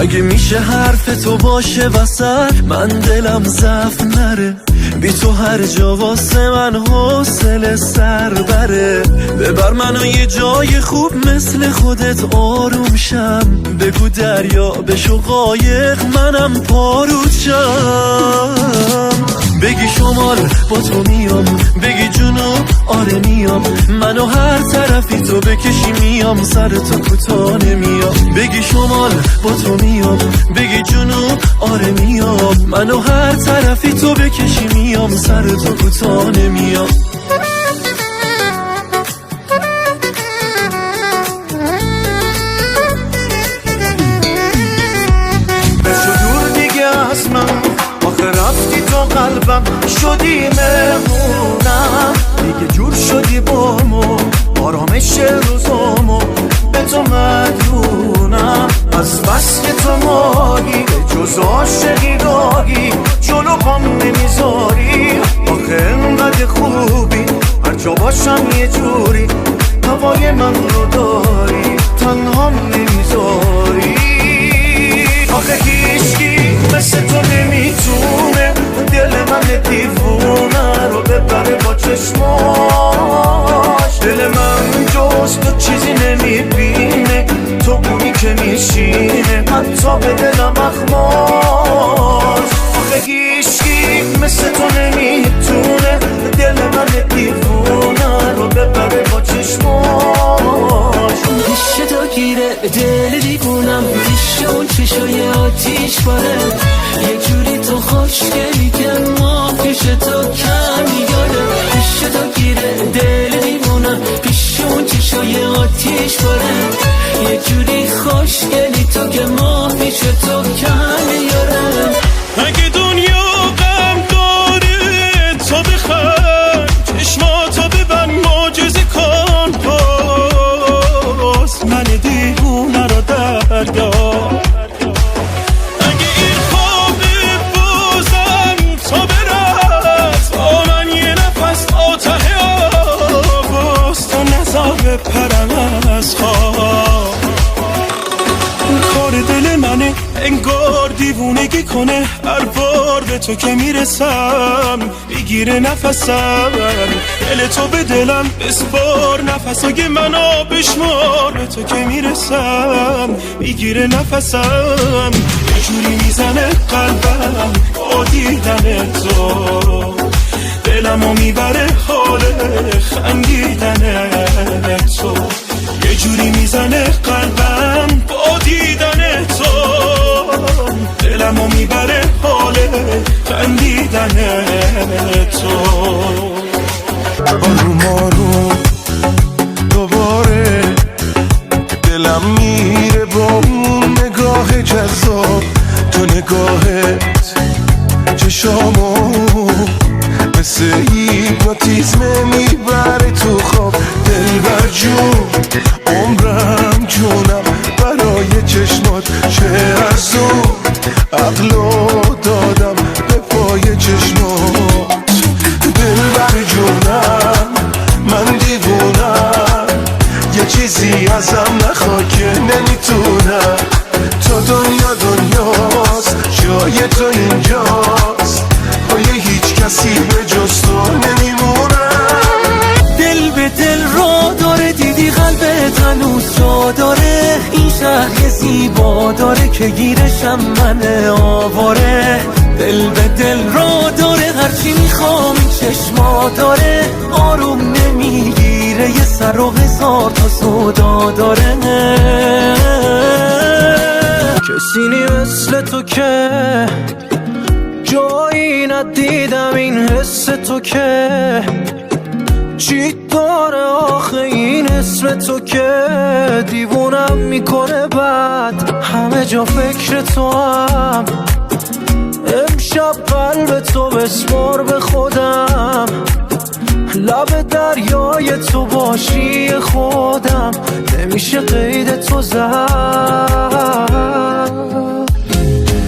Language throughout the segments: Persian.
اگه میشه حرف تو باشه وسط، من دلم ضعف نره، بی تو هر جا واسه من حوصله سر بره. ببر منو یه جای خوب مثل خودت آروم شم، بگو دریا بشو قایق منم پارود شم. بگی شمال با تو میام، بگی جنوب آره میام، منو هر طرفی تو بکشی میام، سر تو کوتاه نمیام. بگی شمال با تو میام، بگی جنوب آره میام، منو هر طرفی تو بکشی میام، سر تو کوتاه نمیام. بشو دور دیگه از من، آخه رفتی تو قلبم شدی مهمونم، دیگه جور شدی بامو آرامش روزامو، به تو مدیونم. از بس که تو ماهی به جز عاشقی راهی جلو پام نمیذاری، آخه انقدر خوبی هر جا باشم یه جوری، هوای من رو داری تنهام نمیذاری. آخه هیچکی مثل تو نمیتونه دل من دیوونه رو ببره با چشماش. دل من جز تو چیزی نمیبینه، تو بونی که میشینه حتی به دلم اخماش. آخه هیچکی مثل تو نمیتونه دل من دیوونه رو ببره با چشماش. پیش تو گیره دل دیوونم، پیش اون چشای آتیش باره، یه جوری تو خوشگلی که ما پیش تو کمی داره. پیش تو گیره دل دیوونم، پیش اون چشای آتیش باره، یه جوری خوشگلی تو که ما پیش تو کمی داره. اگه دنیا غم داره تو بخند، چشماتو ببند معجزه کن باز، من دیوونه رو دریار. اگه این خوابه بازم تو برد، با من یه نفس آته آواز، تو نزار بپرم از خواب. کار دل منه انگار دیوونگی کنه، هر بار به تو که میرسم بگیره نفسم، دل تو به دلم بسپار، نفسای منو بشمار، به تو که میرسم بگیره نفسم. یه جوری میزنه قلبم با دیدن تو، دلمو میبره حال خندیدن تو. یه جوری میزنه قلبم با دیدن تو، دلمو میبره حال خندیدن تو. آروم آروم دوباره دلم میره با اون نگاه جذاب، تو نگاهت چشامو مثل هیپنوتیزم میبره تو خواب. دلبر جون عمرم جونم برای چشمات، چه ارزون عقلو دادم به پای چشمات. دلبر جونم من دیوونم، یه چیزی ازم نخوا که نمیتونم. تو دنیاست جای تو اینجاست، پای هیچ کسی به جز تو نمیمونم. دل به دل را داره، دیدی قلبت هنوز جا داره، این شهر زیبا داره که گیرشم من آواره. دل به دل را داره، هرچی میخوام این چشما داره، آروم نمیگیره، یه سر و هزار تا سودا داره. کسی نی مثل تو که جایی ندیدم، این حس تو که چی داره آخه این اسم تو که دیوونم میکنه. بعد همه جا فکر تو هم، امشب قلب تو بسپار به خودم، لب دریای تو باشی خودم، نمیشه قید تو زد.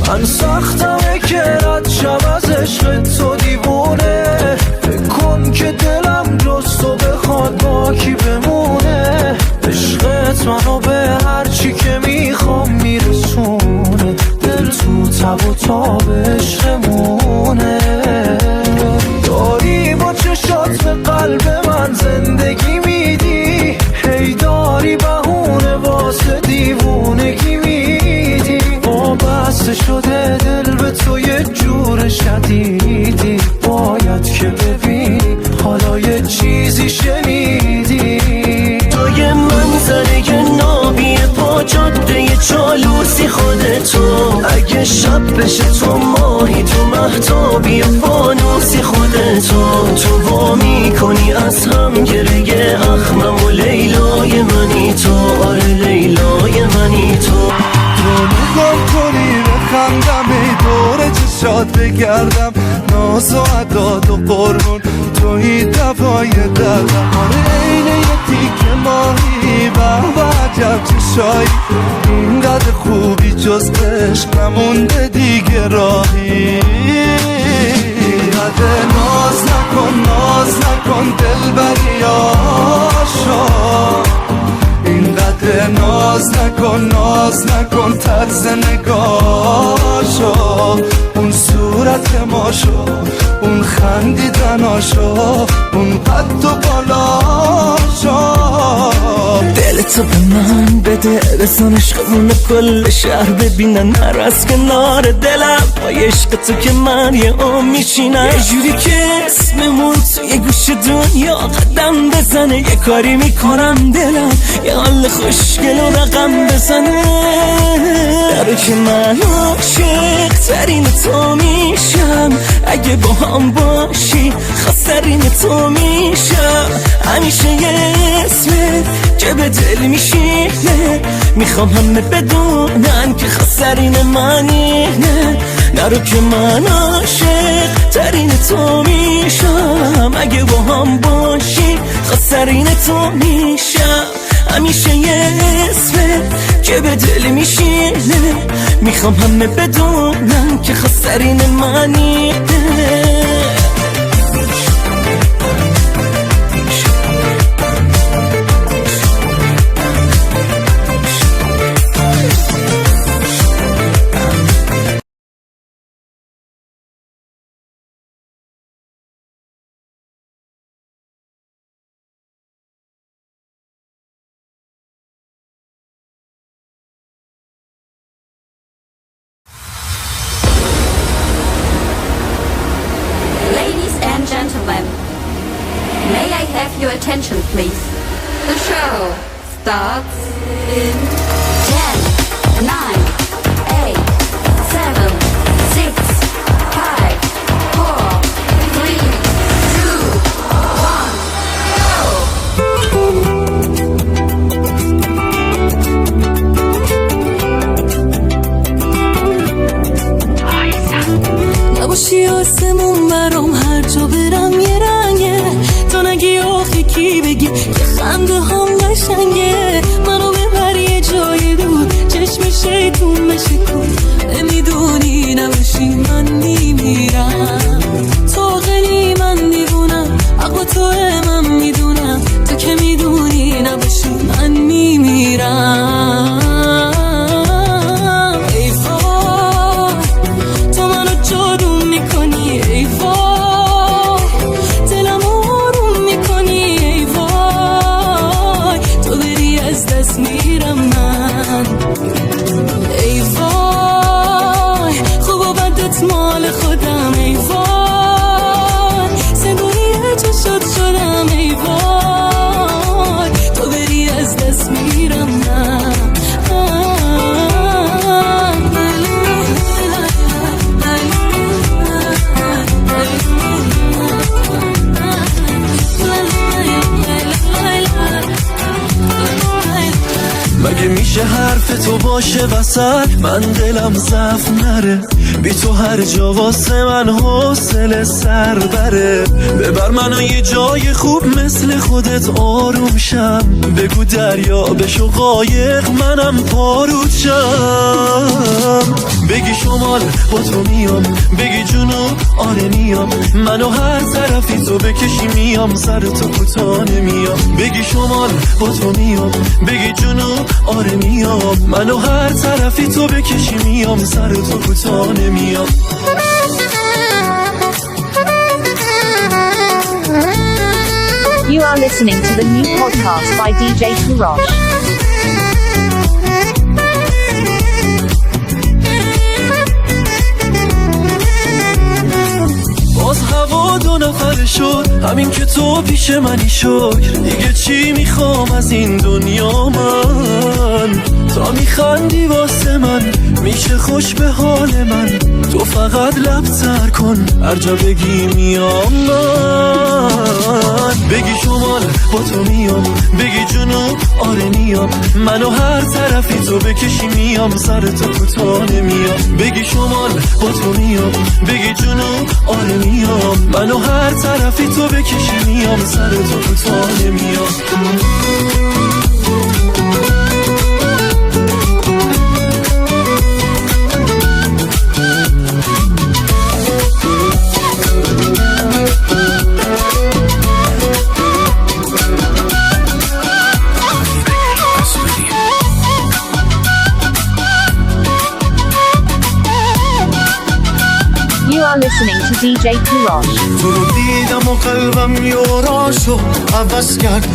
من سختمه که رد شم از عشق تو دیوونه، فکر کن که دلم جز تو بخواد با کی بمونه. عشقت منو به هر چی که میخوام میرسونه. تازه شده دل به تو یه جور شدیدی، باید که ببینی حالا یه چیزی شنیدی. تو یه منظره نابی پا جاده چالوسی خودتو، اگه شب بشه تو ماهی تو مهتابی فانوسی خودتو، تو وا میکنی از هم گره اخمم و لیلای منی تو، آره لیلای منی تو. تو نگاه کنی بخندم ای دور چشات بگردم، ناز و عداد و قربون توی دوای دردم. آره اینه یه تیک ماهی و عجب چشایی، اینقدر خوبی جز عشق نمونده دیگه راهی. اینقدر ناز نکن دل بری آشا، اینقدر ناز نکن طرز نگاشو، اون صورت ماشو، اون خندیدناشو، اون قد و بالاشو. دلتو به من بده بزن عشقمون کل شهر ببینن، نر از کنار دلم با عشق تو که من یه میشینم، یه جوری که اسممون توی گوش دنیا قدم بزنه، یه کاری میکنم دلم یه حال خوشگل و رقم بزنه. درو که من عاشق ترین تو میشم، اگه با هم باشی خسرین تو میشم، همیشه یه اسمت که به دل میشینه، میخوام همه بدونن که خسرین منی. نرو که من عاشق ترین تو میشم، اگه با هم باشی خسرین تو میشم، همیشه یه اسمت که به دل میشینه، میخوام همه بدونن که خسرین منی. Gentlemen, may I have your attention please? The show starts in 10, 9, 8, 7, 6, 5, 4, 3, 2, 1, go! نباشی آسمون برام هر جا برم یه رنگه، تا نگی آخی کی بگی که خنده هم قشنگه، منو ببر یه جای دور چشم شیطون بشکن، نمیدونی نباشی من میمیرم، تو غلی من دیوونم، حق تو من میدونم، تو که میدونی نباشی من میمیرم. مال خودم ای وای، سنگونی چشات شدم ای وای، تو بری از دست میرم من. مگه میشه حرف تو باشه وسط من دلم ضعف نره، بی تو هر جا واسه من حوصله سر بره، ببر منو یه جای خوب مثل خودت آروم شم، بگو دریا بشو قایق منم پارود شم، بگی شمال با تو میام، بگی جنوب آره میام، منو هر طرفی تو بکشی میام، سر تو کوتاه نمیام، بگی شمال با تو میام، بگی جنوب آره میام، منو هر طرفی تو بکشی میام، سر تو کوتاه نمیام. You are listening to the new podcast by DJ Kurosh. همین که تو پیش منی شکر، دیگه چی میخوام از این دنیا من؟ تا میخندی واسه من میشه خوش به حال من، تو فقط لب تر کن هر جا بگی میام من. بگی شمال با تو میام، بگی جنوب آره میام، منو هر طرفی تو بکشی میام، سر تو کوتاه نمیام. بگی شمال با تو میام، بگی جنوب آره میام، منو هر طرفی تو بکشی میام، سر تو کوتاه نمیام. You are listening to DJ Kurosh. تو رو دیدم و قلبم یاراشو عوض کرد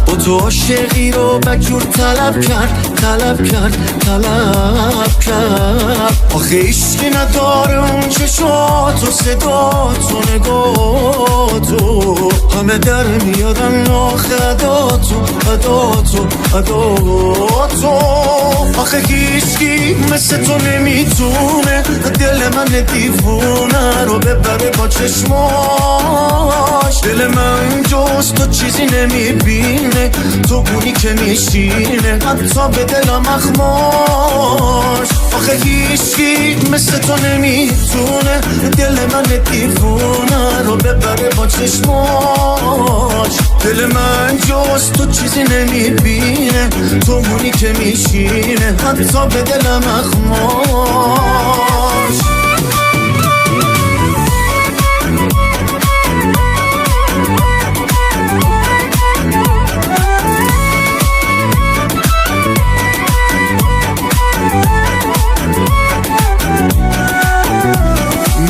با تو عاشقی رو بجور طلب کرد آخه عشقی نداره اون چشات و صدات و نگاتو، همه در میادن آخه عداتو آخه هیچکی مثل تو نمیتونه دل من دیوونه رو ببره با چشماش. دل من جز تو چیزی نمیبینه، تو اونی که میشینه حتی به دلم اخماش. آخه هیچکی مثل تو نمیتونه دل من دیوونه رو ببره با چشماش. دل من جز تو چیزی نمیبینه، تو اونی که میشینه حتی به دلم اخماش.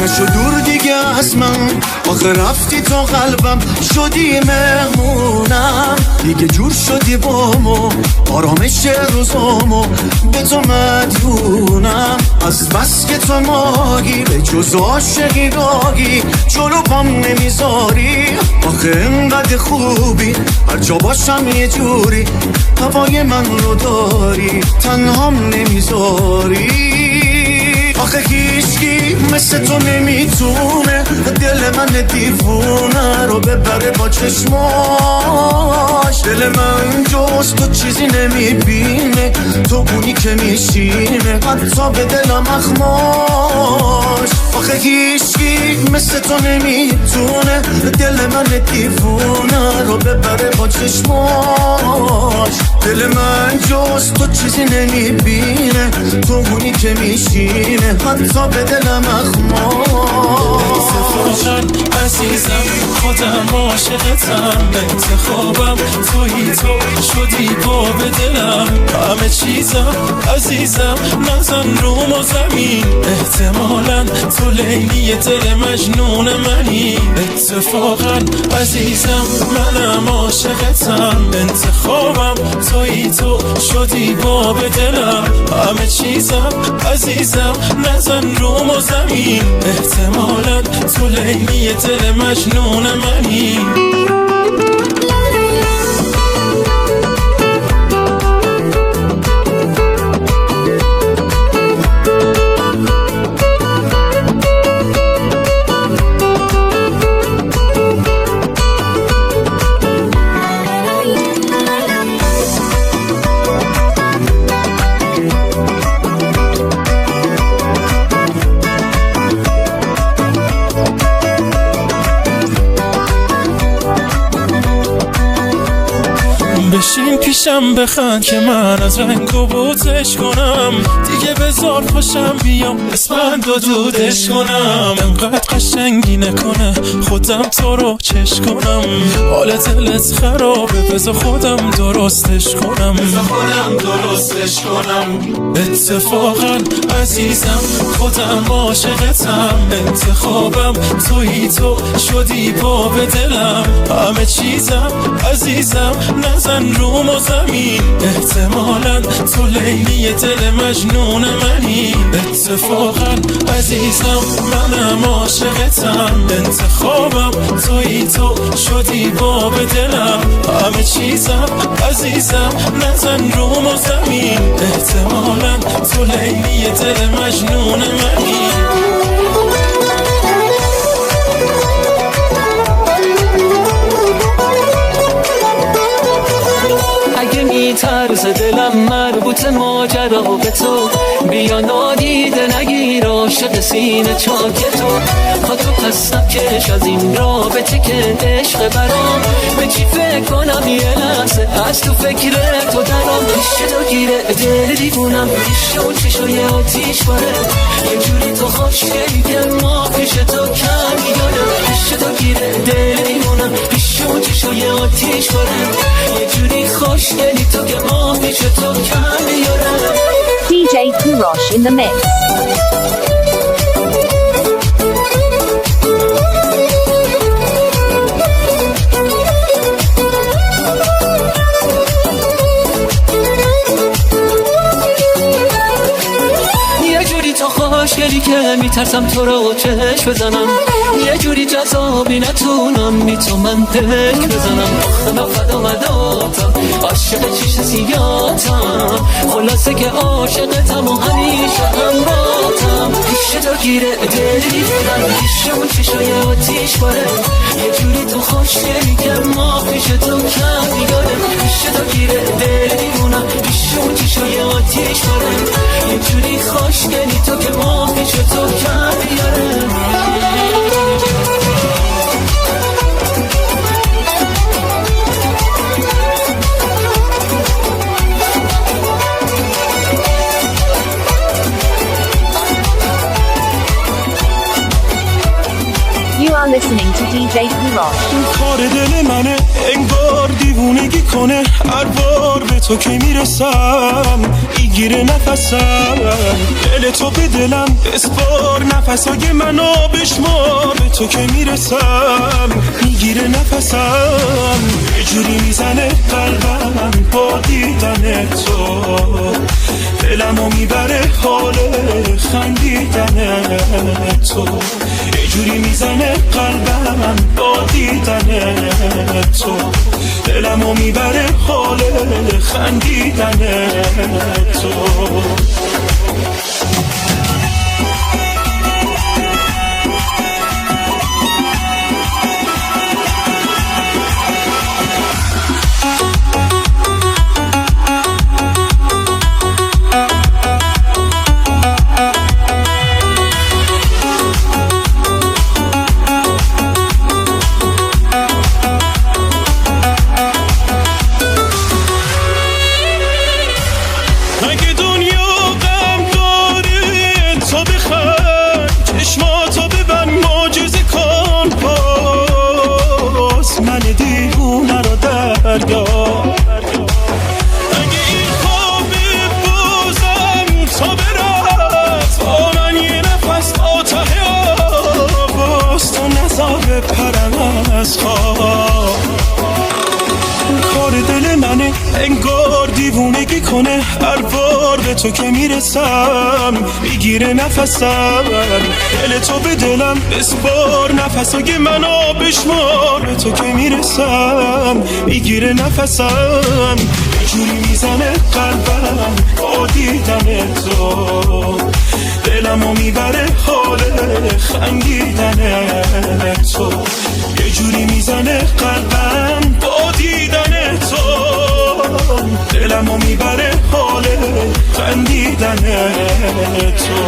نشو دور دیگه از من، آخه رفتی تو قلبم شدی مهمونم، دیگه جور شدی بامو آرامش روزامو به تو مدیونم. از بس که تو ماهی به جز عاشقی داگی جلو پام نمیذاری، آخه انقدر خوبی هر جا باشم یه جوری هوای من رو داری تنهام نمیذاری. آخه هیچکی مثل تو نمیتونه دل من دیوونه رو ببره با چشماش. دل من جز تو چیزی نمیبینه، تو اونی که میشینه حتی به دلم اخماش. آخه هیچکی مثل تو نمیتونه دل من دیوونه رو ببره با چشماش. دل من جز تو چیزی نمیبینه، تو اونی که میشینه حتی به دلم اخماش. عزیزم خودم عاشقتم، انتخابم تویی، تو شدی باب دلم، همه چیزم عزیزم نزن روم و زمین، احتمالاً تو لیلی دل مجنون منی. اتفاقا عزیزم منم عاشقتم، انتخابم تویی، تو شدی باب دلم، همه چیزم عزیزم نزن روم و زمین، احتمالاً تو لیلی دل مجنون منی. بشین پیشم بخند که من از رنگ و بوتش کنم، دیگه بذار پاشم بیام اسپند و دودش کنم. انقدر قشنگی نکنه خودم تو رو چش کنم، حال دلت خرابه بذار خودم درستش کنم. اتفاقا عزیزم خودم عاشقتم، انتخابم تویی، تو شدی باب دلم، همه چیزم عزیزم نزن روم و زمین. احتمالاً تو لیلی دل مجنون منی. اتفاقاً عزیزم منم عاشقتم. انتخابم تویی، تو شدی باب دلم. همه چیزم عزیزم نزن روم و زمین. احتمالاً تو لیلی دل مجنون منی. اگه میترس دلم مربوط ماجرا به تو، بیا نادیده نگیر عاشق سینه چاک تو. تو پس نکش از این رابطه که عشق برام. به چی فکر کنم یه لحظه از تو فکر تو درام. پیش تو گیره دل دیوونم، پیش اون چشای آتیش باره. یه جوری تو خوشگلی که ما پیش تو کم میدارم. پیش تو گیره دل دیوونم، پیش اون چشای آتیش باره. یه جوری خوشگلی تو که ما پیش تو کم میدارم. DJ Kurosh in the mix. خوشگلی که میترسم تو رو چشم بزنم. یه جوری جذابی نتونم بی تو من پک بزنم. من فدا مداتم، عاشق چیش سیاتم. خلاصه که عاشقتم و همیشه همراهتم. پیش تو گیره دلی بودم، پیش اون چشای آتیش باره. یه جوری تو خوشگلی که ما پیش تو کم میداره. پیش تو گیره دلی بودم، پیش اون چشای آتیش باره. یه جوری خوشگلی تو که ما پیش تو کم میداره. You are listening to DJ Kurosh. کار دل منه انگار دیوونگی کنه. هر بار به تو که میرسم میگیره نفسم. دل تو به دلم بسپار، نفسای منو بشمار. به تو که میرسم میگیره نفسم. یه جوری میزنه قلبم با دیدن تو. دلمو میبره حال خندیدن تو. یه جوری میزنه قلبم با دیدن تو. دلمو میبره حال خندیدن تو. کار دل منه انگار دیوونگی کنه. هر بار به تو که میرسم میگیره نفسم. دل تو به دلم بسپار، نفسای منو بشمار. به تو که میرسم میگیره نفسم. یه جوری میزنه قلبم با دیدن تو. دلمو میبره حال خندیدن تو. یه جوری میزنه قلبم با دیدن تو. دلمو میبره حال خندیدن تو.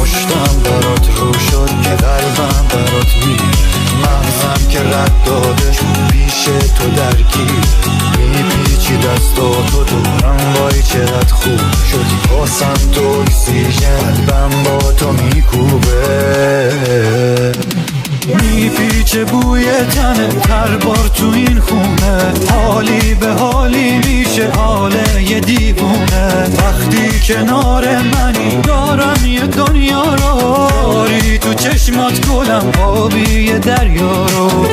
مشتم برات رو شد که قلبم برات میره. مغزم که رد دادش پیش تو درگیر. میپیچی دستاتو دورم، وای چقدر خوب شدی واسم تو اکسیژن. قلبم با تو میکوبه. میپیچی میپیچه بوی تنه هر بار تو این خونه، حالی به حالی میشه حال یه دیوونه. وقتی کنار منی دارم یه دنیا رو، داری تو چشمات گلم آبی یه دریا رو.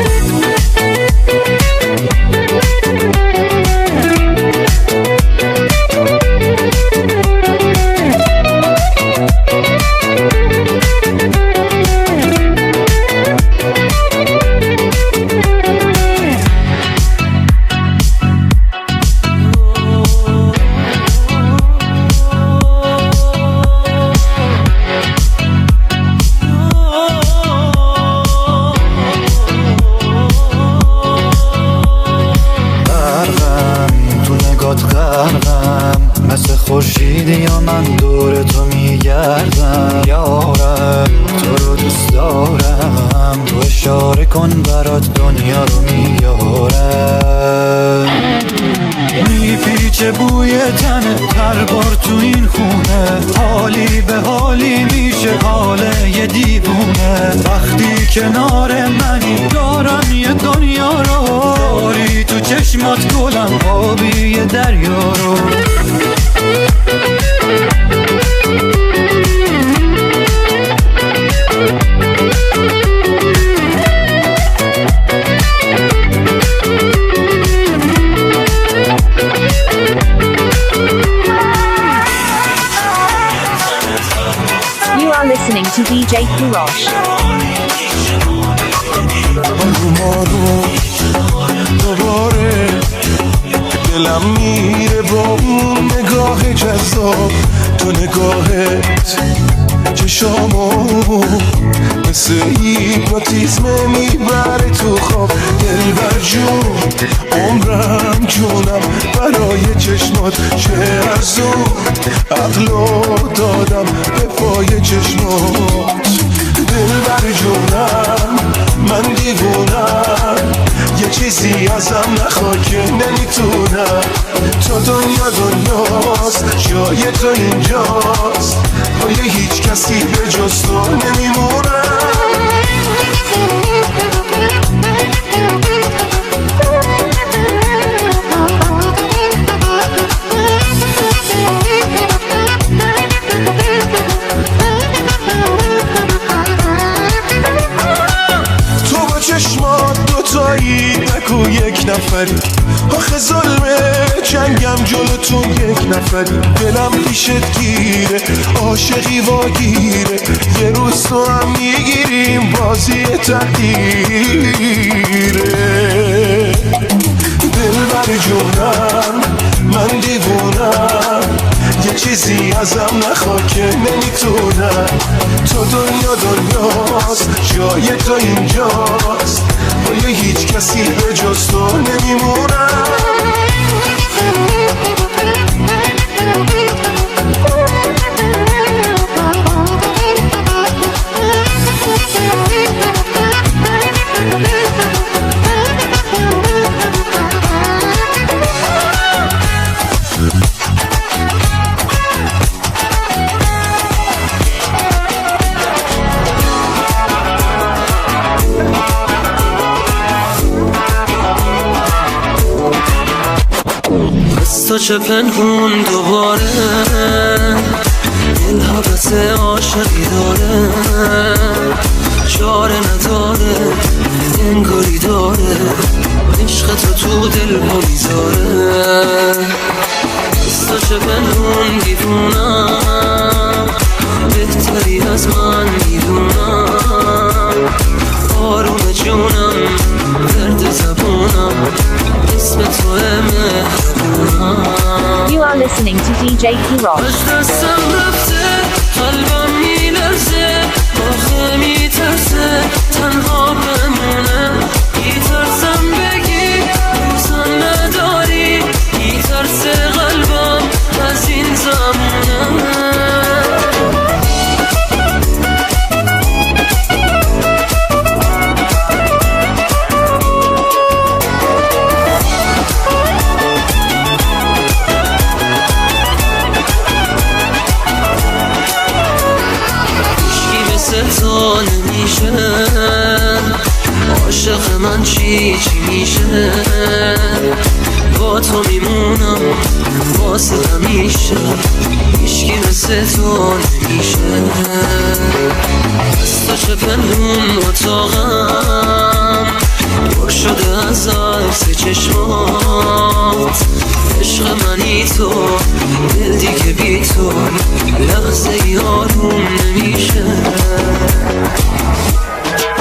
مثل خورشیدی یا من دور تو میگردم، یارم تو رو دوست دارم، تو اشاره کن برات دنیا رو میارم. میپیچه بوی تنه هر بار تو این خونه، حالی به حالی میشه حال یه دیوونه. وقتی کنار منی دارم یه دنیا رو، داری تو چشمات گلم آبی یه دریا رو. You are listening to DJ Kurosh. دوباره دلم میره با اون نگاه جذاب، تو نگاهت چشامو مثل هیپنوتیزم میبره تو خواب. دلبر جون عمرم جونم برای چشمات، چه ارزون عقلو دادم به پای چشمات. دلبر جونم من دیوونم، یه چیزی ازم نخوا که نمیتونم. تو دنیاست جای تو اینجاست، پای هیچ کسی به جز تو نمیمونم. تو با چشمات دوتایی نگو یک نفری، آخه ظلمه جنگم جلوتون یک نفری. دلم پیشت گیره عاشقی واگیره، یه روز تو هم میگیریم بازی تقدیره. دلبر جونم من دیوونم، یه چیزی ازم نخوا که نمیتونم. تو دنیاست جای تو اینجاست، پای هیچ کسی به جز تو نمیمونم. تا چه پنهون دوباره دل حبس عاشقی داره، چاره نداره انگاری داره، عشق تو دل ما میذاره. تا چه پنهون دیوونم، بهتری از من میدونم. آروم جونم درد زبونم، اسم تو You are listening to DJ Kurosh. از دستم رفته قلبم میلرزه، آخه میترسه تنها بمونه. میترسم بگی دوستم نداری، میترسه قلبم از این زمونه. چی میشه با تو میمونم واسه همیشه هیچکی مثل تو نمیشه دستا چه پنون اتاقم پر شده از عکس چشمات عشق منی تو دل دیگه بی تو لحظه یارون نمیشه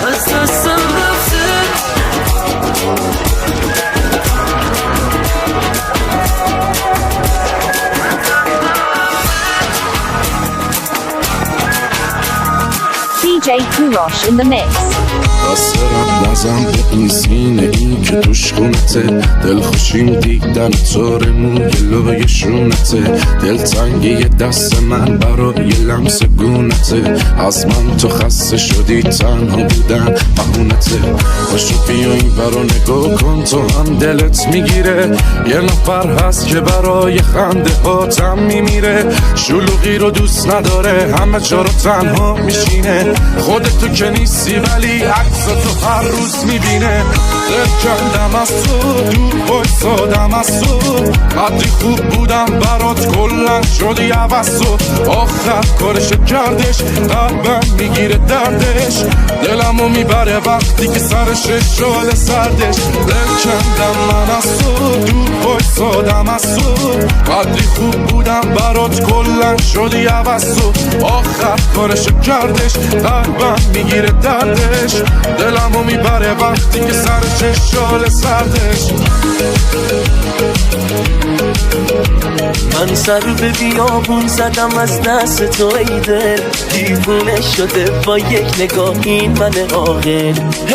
از دستم رفته DJ Kurosh in the mix. قصرم نزم به این سینه این که توش خونته دل خوشیم دیدن طور موی لای شونته دلتنگی دست من برای لمس گونته از من تو خسته شدی تنها بودن بهونته باشو بیا این برا نگاه کن تو هم دلت میگیره یه نفر هست که برای خنده هاتم میمیره شلوغی رو دوست نداره همه جا رو تنها میشینه خودتو که نیستی ولی عکس تو هر روز میبینه دل کندم از تو دور بایستادم از تو قدری خوب بودم برات کلن شدی عوض تو آخر کارش کردش قلبم میگیره دردش دلمو میبره وقتی که سرش شال سردش دل کندم من از تو دور بایستادم از تو قدری خوب بودم برات کلن شدی عوض تو آخر کارش کردش قلبم میگیره دردش دلمو میبره وقتی که سرش شال سردش من سر به بیابون زدم از دست تو ای دل دیوونه شده با یک نگاه این من عاقل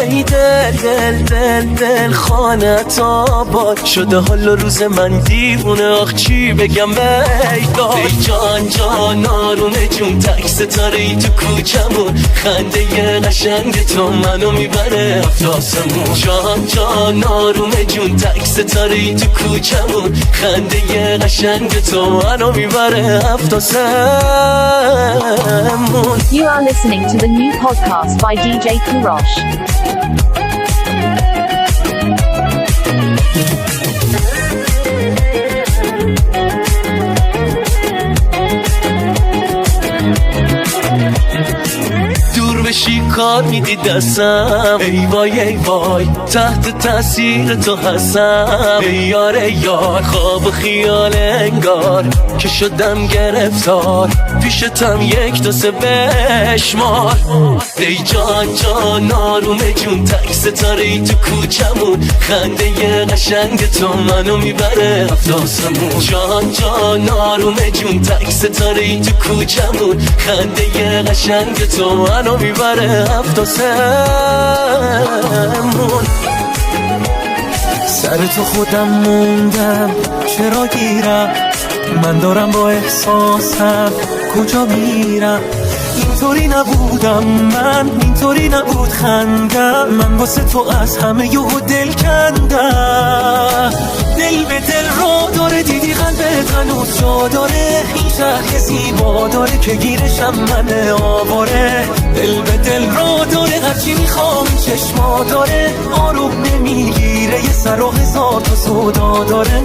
ای دل دل دل دل خانت آباد شده حال و روز من دیوونه آخ چی بگم بیدار ای جان جان آرومه جون تک ستاره ای تو کوچمون خنده ی قشنگ تو منو میبره افتاسمون جان جان آرومه جون تک ستاره ای تو کوچمون خنده ی قشنگ تو منو میبره افتاسمون. You are listening to the new podcast by DJ Kurosh. بشی کار میدی دستم ای وای ای وای تحت تاثیر تو هستم ای یار ای یار خواب و خیال انگار که شدم گرفتار پیشتم یک دو سه بشمار ای جان جان آرومه جون تک ستاره ای تو کوچمون خنده ی قشنگ تو منو میبره افتاسمون جان جان آرومه جون تک ستاره ای تو کوچمون خنده ی قشنگ تو منو میبره افتاسمون سر تو خودم موندم چرا گیرم من دارم با احساسم کجا میرم اینطوری نبودم من اینطوری نبود خندم من واسه تو از همه یهو دل کندم دل به دل رو داره دیدی قلبت هنوز جا داره این شهر زیبا داره که گیرشم من آواره دل به دل رو داره هرچی میخوام چشما داره آروم نمیگیره یه سر و هزار تا سودا داره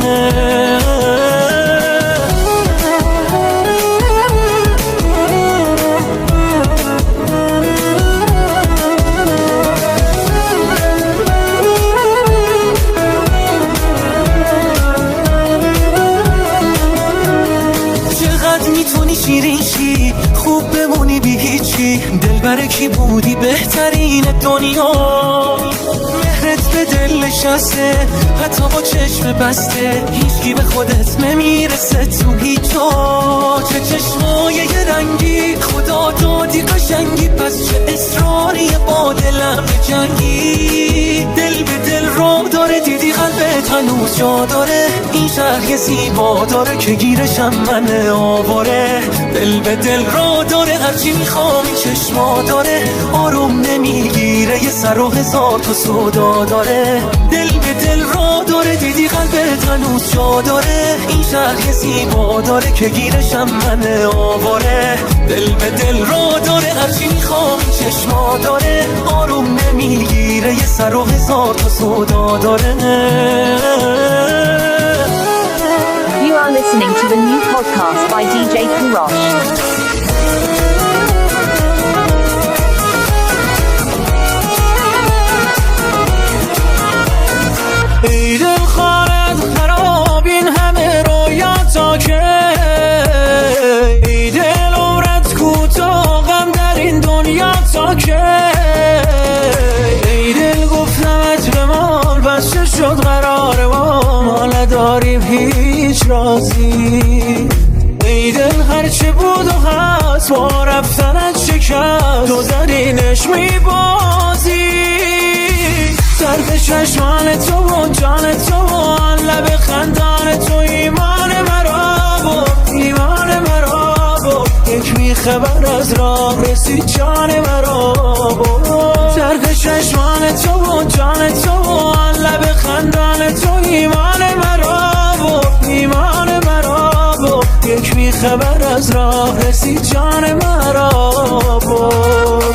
شیرین شی خوب بمونی بی هیچی دل برکی بودی بهترین دنیا مهرت به دل نشسته حتی با چشم بسته هیچکی به خودت نمیرسه تو هیچ جا چه چشمای یه رنگی خدا دادی قشنگی پس چه اصراری با دلم جنگی دل به دل رو داره دیدی قلبت هنوز جا داره این شهر زیبا داره که گیرشم من آواره دل به دل رو داره هرچی میخوام این چشما داره آروم نمیگیره یه سر و هزار تا سودا داره دل به دل رو داره داره دیدی قلبت هنوز جا داره این شهر زیبا داره که گیرشم من آواره دل به دل را داره هرچی میخوام چشما داره آروم نمیگیره یه سر و هزار تا سودا داره You are listening to the new podcast by DJ Kurosh. ای دل خانت خراب این همه رویاتا که ای دل عمرت کوتاه غم در این دنیا تا که ای دل گفتمت به مال بس چه شد قرار ما نداریم هیچ رازی ای دل هرچه بود و هست با رفتنت شکست تو زدینش میبازی درد چشمان تو و جان تو و آن لب خندان تو ایمان مرا بود ایمان مرا بود یک میخه بر از راه رسید جان مرا بود درد چشمان تو و جان تو و آن لب خندان تو ایمان مرا بود ایمان مرا بود یک میخه بر از راه رسید جان مرا بود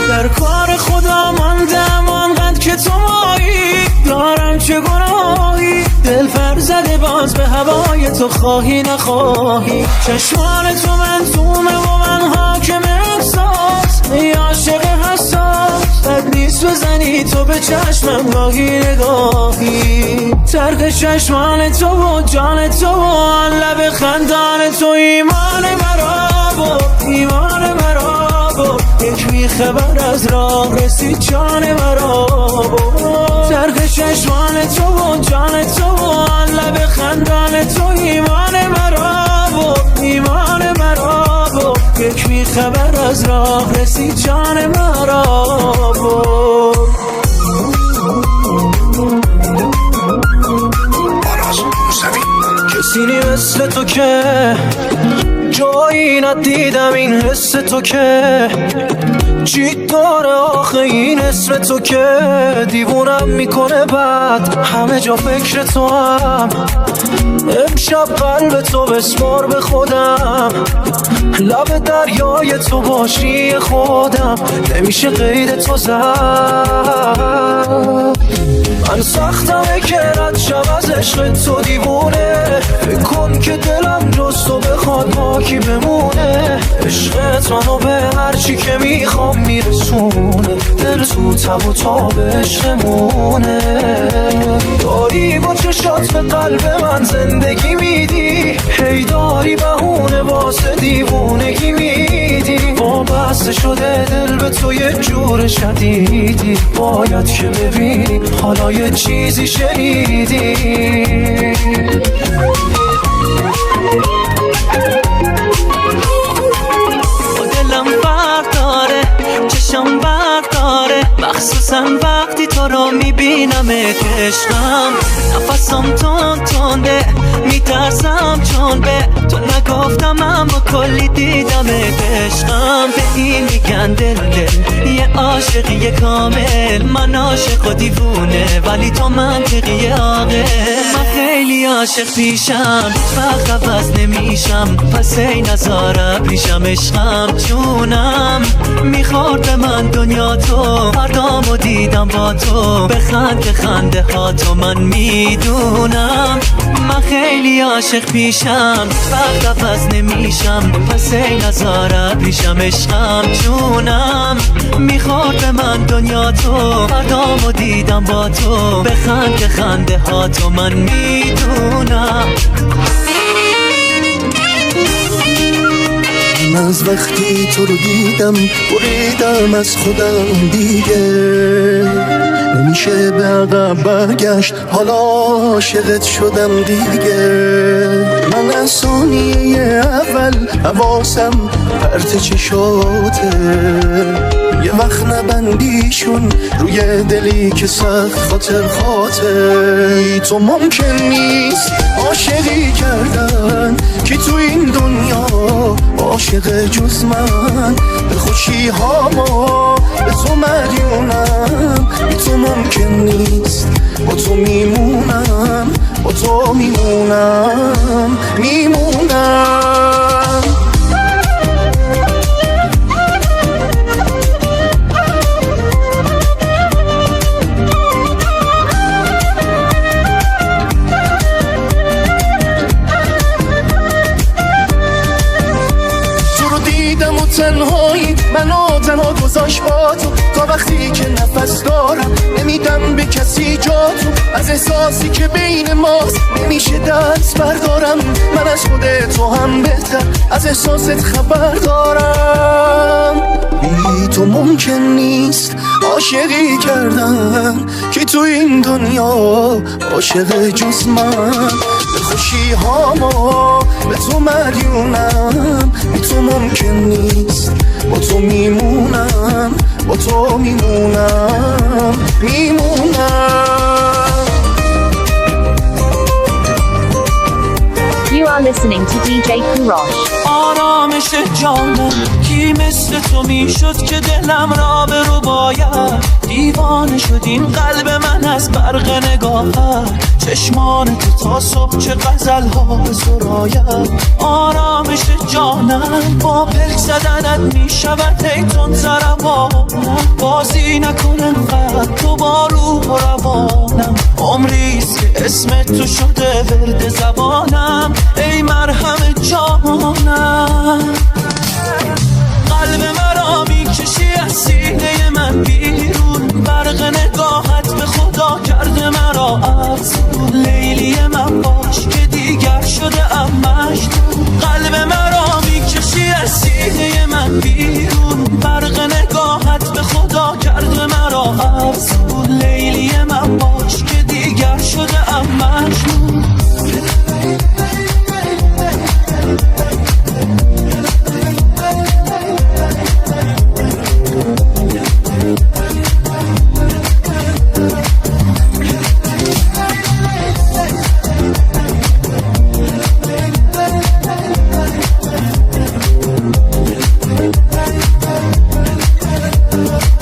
در کار خدا ماندم آنقدر که تو مایی دارم چه گناهی دل پر زده باز به هوای تو خواهی نخواهی چشمان تو منظومه و من حاکم احساس ای عاشق حساس بد نیست بزنی تو به چشمم گاهی نگاهی ترک چشمان تو و جان تو و آن لب خندان تو ایمان مرا بود ایمان مرا یک میخه بر از راه رسید جان مرا بود ترک چشمان تو و جان تو و آن لب خندان تو ایمان مرا بود ایمان مرا بود یک میخه بر از راه رسید جان مرا بود کسی نی مثل تو که جایی ندیدم این حس تو که چی داره آخه این اسم تو که دیوونم میکنه بعد همه جا فکر تو هم امشب قلب تو بسپار به خودم لب دریای تو باشی خودم نمیشه قید تو زد من سختمه که رد شم از عشق تو دیوونه فکر کن که دلم جز تو بخواد پاکی بمونه عشقت منو به هرچی که میخوام میرسونه دل تو تب و تاب عشقمونه داری با چشات به قلب من زندگی میدی هی داری بهونه واسه دیوونگی میدی وابسته شده دل به تو یه جور شدیدی باید که ببینی حالا یه چیزی شنیدی دلم فرق داره چشم برق داره مخصوصا وقتی تو رو میبینم عشقم نفسم تنده میترسم چون به تو نگفتم اما کلی دیدم عشقم به این میگن دل یه عاشقی کامل من عاشق و دیوونه ولی تو منطقی عاقل من خیلی عاشق پیشم وقت عوض نمیشم پس ای نظاره پیشم عشقم جونم میخورد به من دنیا تو فردامو دیدم با تو به خنده ها تو من میدونم من خیلی عاشق پیشم وقت عوض نمیشم پس ای نظاره پیشم عشقم جونم میخورد به من دنیا تو فردامو دیدم با تو به خنده ها تو من میدونم من از وقتی تو رو دیدم بریدم از خودم دیگه نمیشه به عقب برگشت حالا عاشقت شدم دیگه من از ثانیه اول حواسم پرت چشاته یه وقت نبندیشون روی دلی که سخت خاطر تو ممکن نیست عاشقی کردن که تو این دنیا عاشق جز من به خوشی هامو به تو مدیونم بی تو ممکن نیست با تو میمونم با تو میمونم تنهایی منو تنها گذاشت با تو تا وقتی که نفس دارم نمیدم به کسی جا تو از احساسی که بین ماست نمیشه دست بردارم من از خود تو هم بهتر از احساست خبر دارم بی تو ممکن نیست عاشقی کردن که تو این دنیا عاشق جز من به خوشی هامو به تو مدیونم بی تو ممکن نیست با تو میمونم با تو میمونم You are listening to DJ Kurosh. آرامش جانم کی مثل تو میشد که دلم را به رو باید دیوانه شد این قلب من از برق نگاهت چشمان تو تا صبح چه غزل ها به سراید آرامش جانم با پلک زدنت میشود هیتون زربانم بازی نکنم قد تو با روح و روانم عمریست که اسم تو شده ورد زبانم ای مرهم جانم قلب مرا میکشی از سینه من بیرون برق نگاهت به خدا کرده مرا افزون لیلی من باش که دیگر شده ام مجنون قلب مرا میکشی از سینه من بیرون برق نگاهت به خدا کرده مرا افزون لیلی من باش که دیگر شده ام مجنون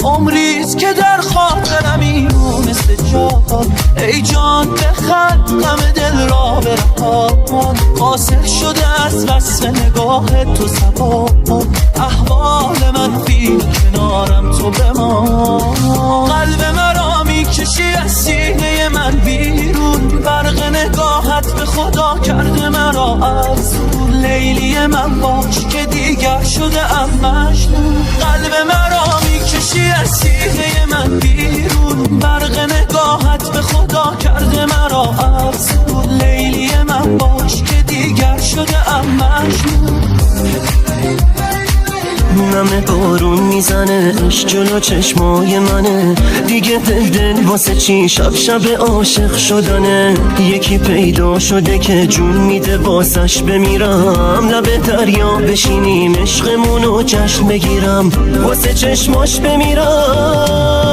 عمریست که در خاطرم اینو مثل جان ای جان بخند غم دل را برهان حاصل شده از وصف نگاه تو زبان احوال من بین کنارم تو بمان قلب مرا میکشی از سینه من بیرون برق نگاهت به خدا کرده مرا افزون لیلی من باش که دیگر شده ام مجنون قلب مرا میکشی از سینه من بیرون برق نگاهت به خدا کرده مرا افزون لیلی من باش که دیگر شده ام مجنون نم بارون میزنه عشق جلو چشمای منه دیگه دل واسه چی شب عاشق شدنه یکی پیدا شده که جون میده واسش بمیرم لب دریا بشینیم عشقمونو جشن بگیرم واسه چشماش بمیرم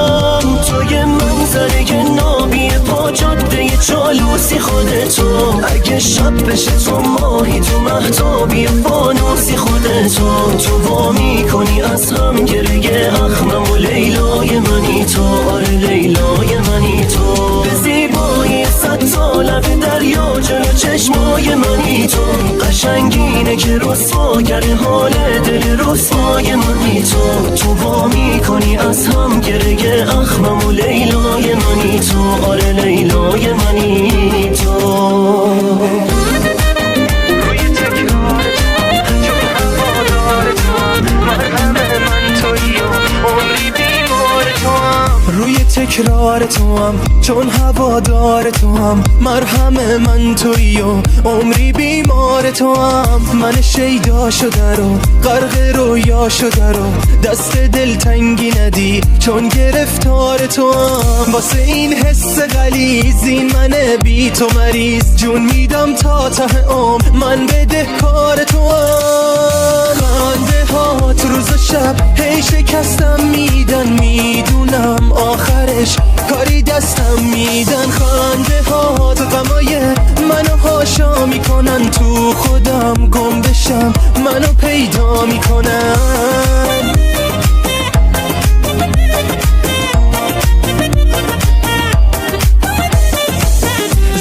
تو یه منظره نابی پا جاده چالوسی خودتو اگه شب بشه تو ماهی تو مهتابی فانوسی خودتو تو وامی کنی از هم گره اخمم و لیلای منی تو آره لیلای منی تو به زیبایی 100 سالت دریا جلو چشمای منی تو قشنگینه که رسواگر حال دل رسوای منی تو وامی کنی از هم گره اخمم و لیلای منی تو آره لیلای منی تو روی تکرار تو هم چون هوادار تو هم مرهم من تویی و عمری بیمار تو هم من شیدا شده رو غرق رویا شده رو دست دل تنگی ندی چون گرفتار تو هم واسه این حس غلیظ این من بی تو مریض جون میدم تا ته عمر من بدهکار تو هم خنده هات روز و شب هی شکستم میدن میدونم آخرش کاری دستم میدن خنده هات غمای منو هاشا میکنن تو خودم گم بشم منو پیدا میکنن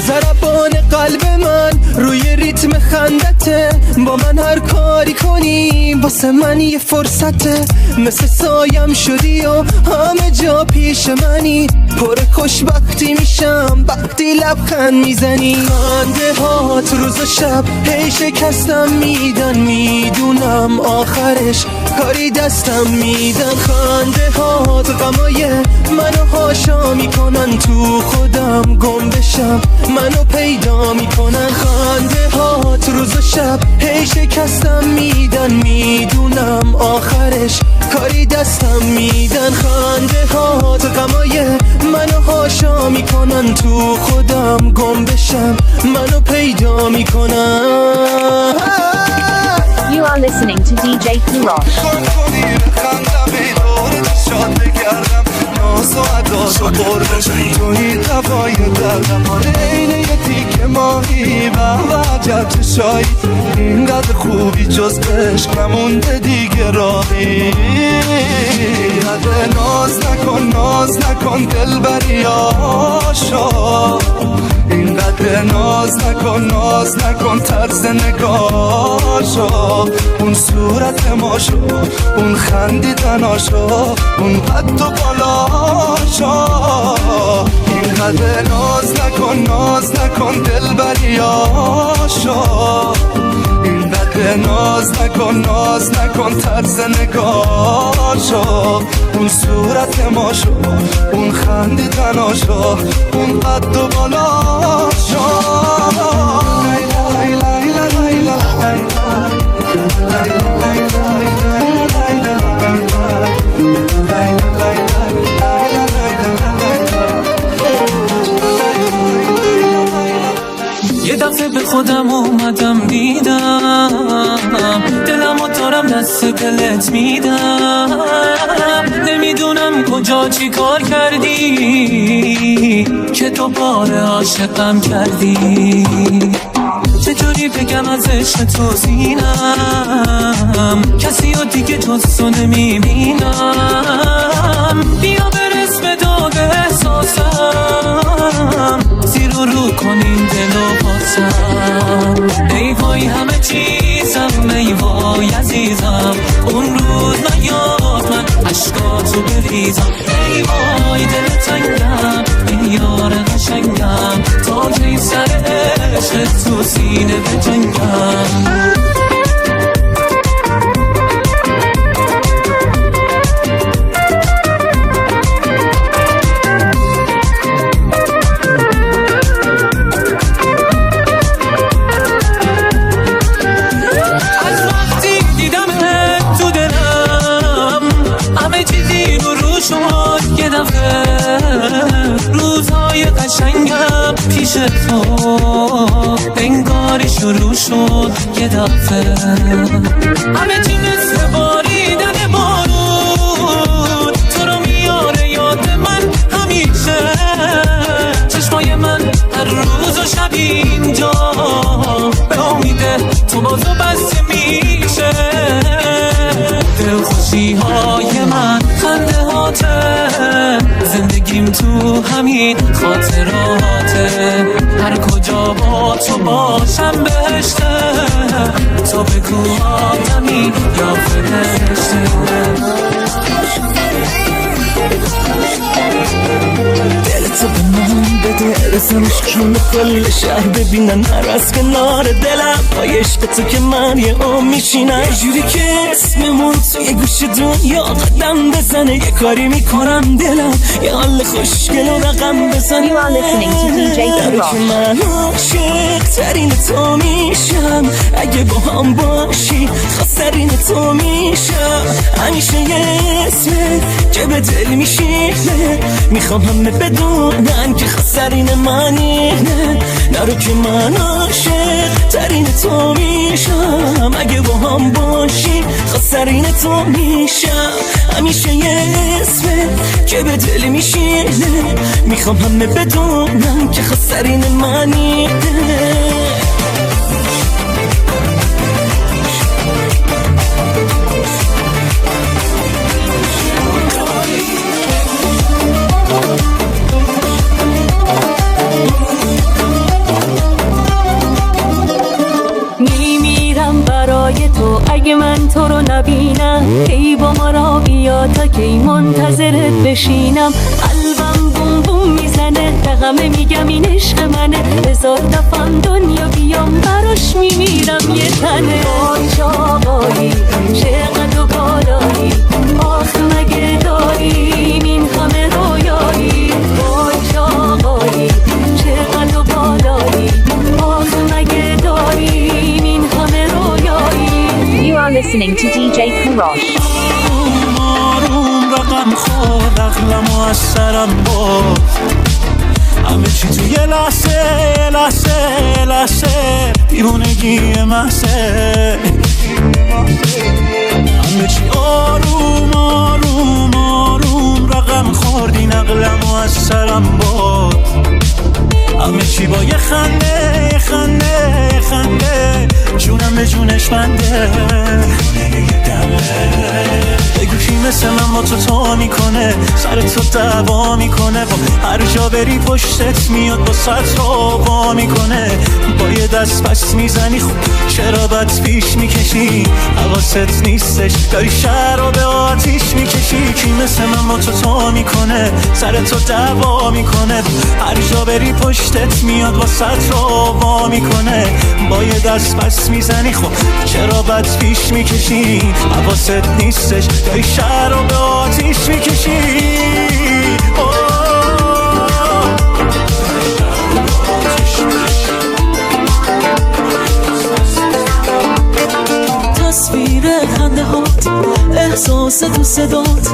ضربان قلب من روی ریتم خندته با من هر کاری کنی واسه من یه فرصته مثل سایم شدی و همه جا پیش منی پر خوشبختی میشم وقتی لبخند میزنی خنده هات روز و شب هی شکستم میدن میدونم آخرش کاری دستم میدن خنده هات غمای منو هاشا میکنن تو خودم گم بشم منو پیدا میکنن خنده هات روز و شب هی شکستم میدن میدونم آخرش کاری دستم میدن خنده هات غمای منو هاشا میکنن تو خودم گم بشم منو پیدا میکنن. You are listening to DJ Kurosh. توی دوای دردم اینه یه تیکه ماهی و عجب چشایی اینقدر خوبی جز عشق نمونده دیگه راهی ناز نکن دل بری آشا اینقدر ناز نکن طرز نگاشا اون صورت ماشو اون خندیدناشو اون قد و بالاشا اینقدر ناز نکن دل بری آشا اینقدر ناز نکن طرز نگاشا اون صورت ماشو اون خندیدناشو اون قد و بالاشا یه دفعه به خودم اومدم دیدم دلمو دارم دست دلت میدم نمیدونم کجا چی کار کردی که دوباره عاشقم کردی چجوری بگم از عشق تو زینم کسی رو دیگه جز تو نمیبینم بیا برس به داغ احساسم زیر و رو کنیم دل و باسم ای وای همه چیزم ای وای عزیزم اون روز من یاد من عشقاتو بریزم ای وای دل تنگم ای یار قشنگم تا کی سر عشق تو سینه بجنگم روزهای قشنگم پیش تو انگاری شروع شد یه دفعه همه چی مثل باریدن بارون تو رو میاره یاد من همیشه چشمای من هر روز و شب اینجا به امیده تو بازو بسته میشه دلخوشی های من خنده هاته زندگیم تو همین خاطراته هر کجا با تو باشم بهشته تو بگو آدمی یا فرشته دلتو به من بده رسمش جون کل شهر ببینن هر از کنار دلم با عشق تو که من یه میشینم یه جوری که اسممون توی گوش دنیا قدم بزنه یه کاری میکنم دلم یه حال خوشگل و رقم بزنه You are listening to DJ Kurosh. من عاشق ترین تو میشم اگه با هم باشی خواسترین تو میشم همیشه یه اسمه که به دل میشینه میخوام همه بدونن که خواسترین منی نرو که من عاشق ترین تو میشم اگه با هم باشی خسرین تو میشم همیشه یه اسمه که به دل میشینه میخوام همه بدونم که خسرین منی تو اگه من تو رو نبینم ای با ما را بیا تا کی منتظرت بشینم قلبم بوم بوم میزنه به همه میگم این عشق منه هزار دفعه دنیا بیام براش میمیرم یه تنه آی آقایی چقدر و بالایی آخ مگه داریم این همه رویایی آی آقایی چقدر و بالایی آخ مگه داریم این همه رویایی. You are listening to DJ Kurosh. آروم رقم خورد عقلم و از سرم برد همه چی تو یه لحظه دیوونگی محضه همه چی آروم رقم خورد این عقلم و از سرم برد همه چی با یه خنده جونم به جونش بنده بگو کی مثل من با تو میکنه سر تو دعوا میکنه با هر جا بری پشتت میاد با سطر وا میکنه با یه دست پس میزنی خوب چرا بد پیش میکشی حواست نیستش داری شهر رو به آتیش میکشی کی مثل من با تو میکنه سر تو دعوا میکنه هر جا بری پشتت میاد با سطر وا میکنه با یه دست پس میزنی خب چرا بد پیش میکشی حواست نیستش داری شهر رو به آتیش میکشی تصویر خنده هات احساس تو صدات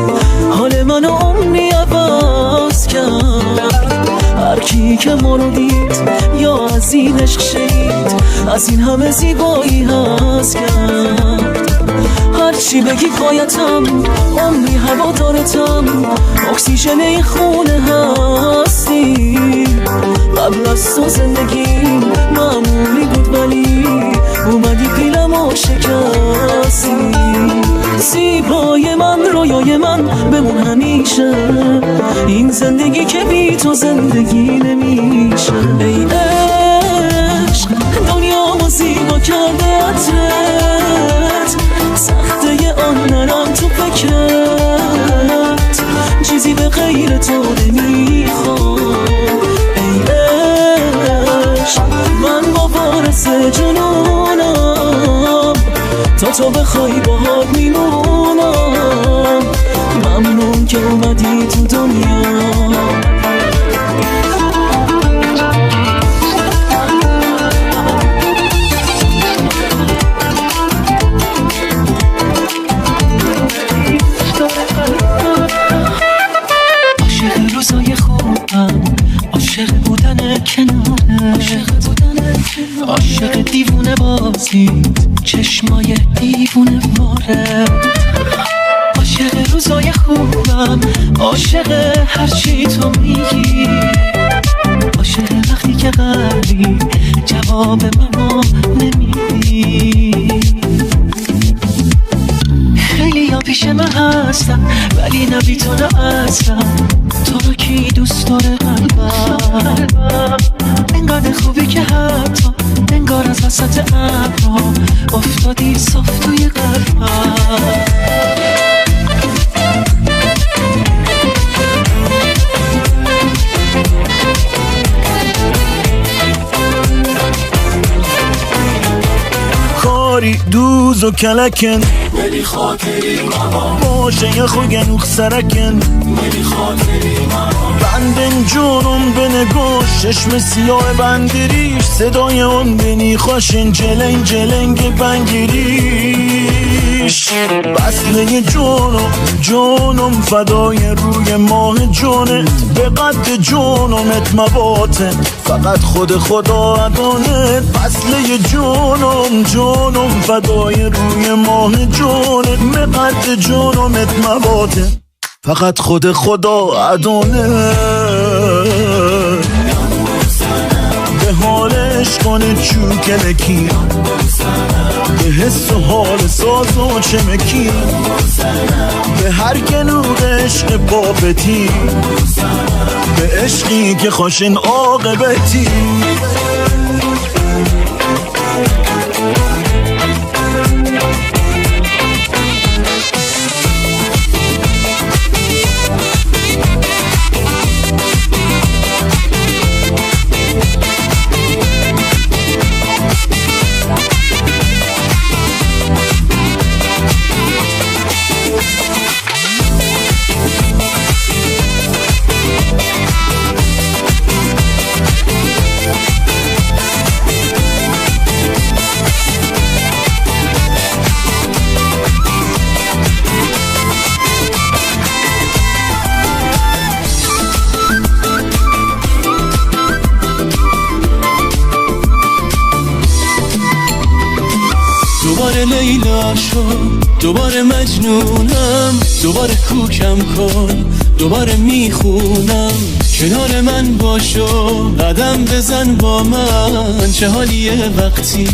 حال منو عمری عوض کرد هر کی که ما رو دید یا از این عشق شید از این همه زیبایی هست کرد هر چی بگی پایتم عمری هوادارتم اکسیژن این خونه هستی قبل از تو زندگی معمولی بود ولی اومدی پیلم و شکستی زیبای من رویای من بمون همیشه این زندگی که بی تو زندگی نمیشه ای عشق دنیا ما زیبا کرده عطرت سخته آن نرم تو فکرت چیزی به غیر تو نمیخوام ای عشق من با وارث جنونم تا تو بخوای باهات میمونم ممنون که اومدی تو دنیا عاشق روزای خوبم عاشق بودن کناره عاشق دیوونه بازی چشمای دیوونه واره عاشق روزای خوبم عاشق هرچی تو میگی عاشق وقتی که قلبی جواب منو نمیدی خیلی ها پیش من هستم ولی نبی تو نه اصلا تو رو کی دوست داره قلبم انگار خوبی که حتی انگار از وسط ابرها افتادی صاف توی قلبم کاری دوز و کلکن ولی خاطری ماما باشه یه خوگن سرکن ولی خاطری ماما بندن جونم به نگوش چشم سیاه بندریش صدای اون بینی خوشن جلنگ بنگیری پیش وصله جونم فدای روی ماه جونت به قد جونمت مواته فقط خدا ادانه وصله جونم فدای روی ماه جونت به قد جونمت مواته فقط خدا ادانه به حالش کنه چوکلکی به حس و حال ساز و چمکی به هر گنوق عشق پاپتی به عشقی که خوشن عاقبتی دوباره لیلا شد دوباره مجنونم دوباره کوکم کن دوباره میخونم کنار من باشو قدم بزن با من چه حالیه وقتی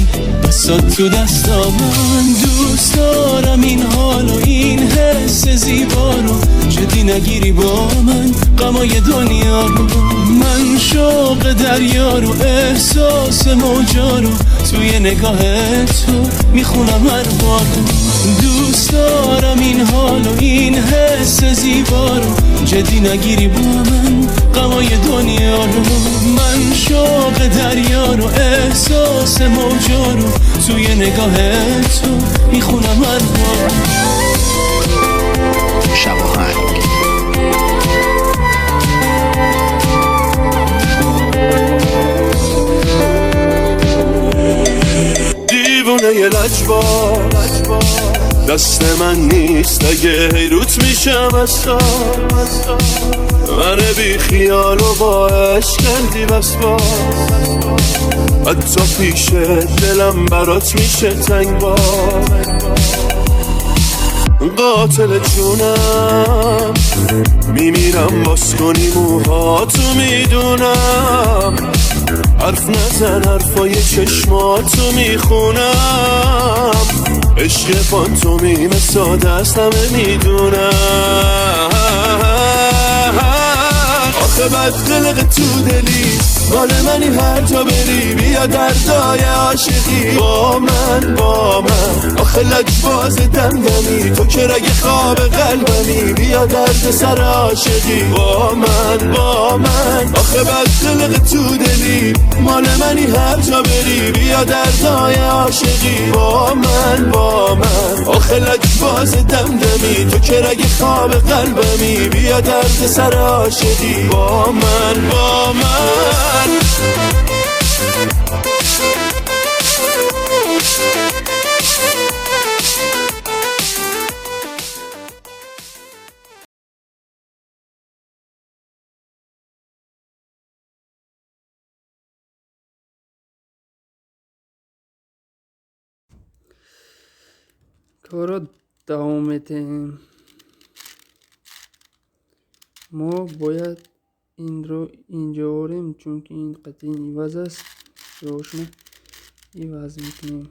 بسات تو دستا من دوست دارم این حال و این حس زیبا رو جدی نگیری با من غمای دنیا رو من شوق دریا رو احساس موجا رو توی نگاه تو میخونم هر بار دوست دارم این حال و این حس زیبا رو جدی نگیری با من غمای دنیا رو من شوق دریا رو احساس موجا رو توی نگاه تو میخونم هر بار شباهنگ دیوونه ی لجبار دست من نیست اگه حیروت میشم از تا من بی خیال و با عشق کردی بس با حتی پیش دلم برات میشه تنگ با قاتل جونم میمیرم باز کنی موهاتو میدونم حرف نزن حرفای چشماتو میخونم عشق فانتومی ساده است همه میدونم آخه بد قلق تو دلی مال منی هر جا بری بیا دردای عاشقی با من آخه لجباز دمدمی تو که رگ خواب قلبمی بیا درد سر عاشقی با من آخه بد قلق تو دلی مال منی هر جا بری بیا دردای عاشقی با من آخه لجباز دمدمی تو که رگ خواب قلبمی بیا درد سر عاشقی با من کارا دوامته ما باید این رو اینجا آوریم چون که این قطعه ایواز است روشن ایواز میکنیم